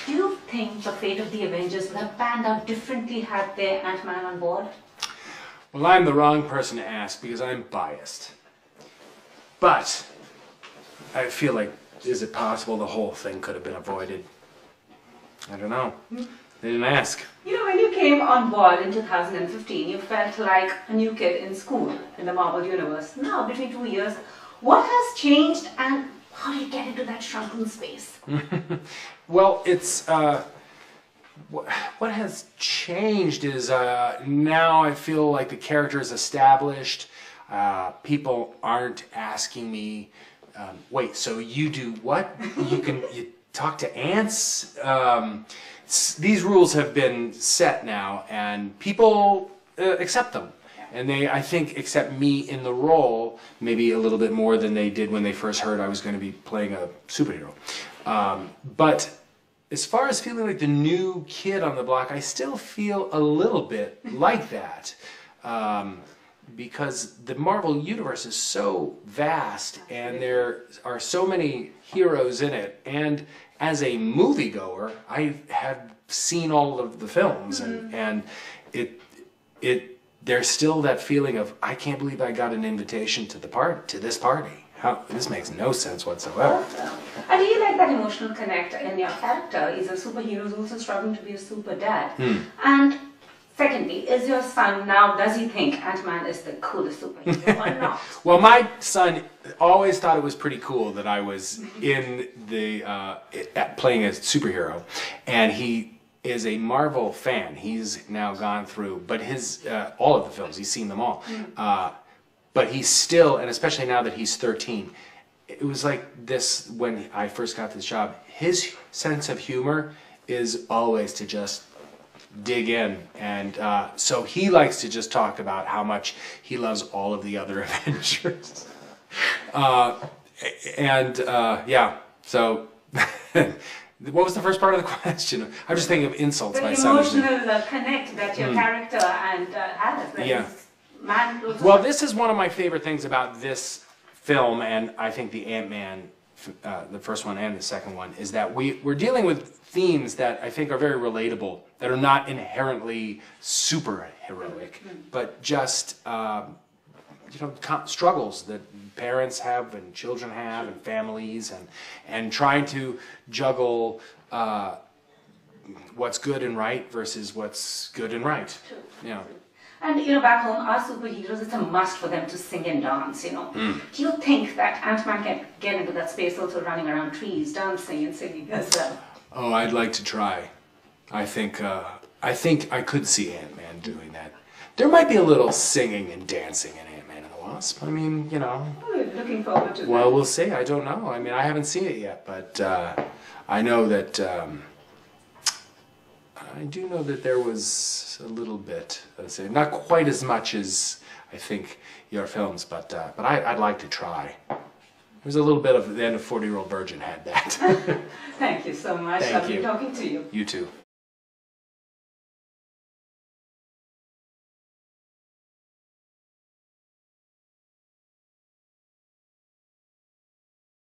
Do you think the fate of the Avengers would have panned out differently had they Ant-Man on board? Well, I'm the wrong person to ask because I'm biased. But I feel like, is it possible the whole thing could have been avoided? I don't know. They didn't ask. You know, when you came on board in 2015, you felt like a new kid in school in the Marvel Universe. Now, between 2 years, what has changed and how do you get into that shrunken space? Well, it's... what has changed is now I feel like the character is established. People aren't asking me, wait, so you do what? You talk to ants? These rules have been set now, and people accept them. And they, I think, accept me in the role maybe a little bit more than they did when they first heard I was going to be playing a superhero. But as far as feeling like the new kid on the block, I still feel a little bit like that. Because the Marvel Universe is so vast and there are so many heroes in it. And as a moviegoer, I have seen all of the films and there's still that feeling of, I can't believe I got an invitation to this party. This makes no sense whatsoever. And do you like that emotional connect in your character? He's a superhero who's also struggling to be a super dad. And secondly, is your son now, does he think Ant-Man is the coolest superhero or not? Well, my son always thought it was pretty cool that I was in the playing a superhero, and he is a Marvel fan. He's now gone through, but his all of the films, he's seen them all. But he's still, and especially now that he's 13, it was like this when I first got this job. His sense of humor is always to just dig in, and so he likes to just talk about how much he loves all of the other Avengers. Yeah, so what was the first part of the question? I'm just thinking of insults. The emotional connect that your character and has. Yeah. Well, this is one of my favorite things about this film, and I think the Ant-Man, the first one and the second one, is that we're dealing with themes that I think are very relatable, that are not inherently super heroic, but just struggles that parents have and children have and families, and trying to juggle what's good and right versus what's good and right. Yeah. And back home, our superheroes, it's a must for them to sing and dance, Do you think that Ant-Man can get into that space also running around trees, dancing and singing as well? Oh, I'd like to try. I think I could see Ant-Man doing that. There might be a little singing and dancing in Ant-Man and the Wasp. I mean, Oh, looking forward to that. Well, we'll see. I don't know. I mean, I haven't seen it yet, but I know that I do know that there was a little bit, let's say, not quite as much as I think your films, but I'd like to try. There's a little bit of the end of 40-Year-Old Virgin had that. Thank you so much. Thank Lovely you. talking to you. You too.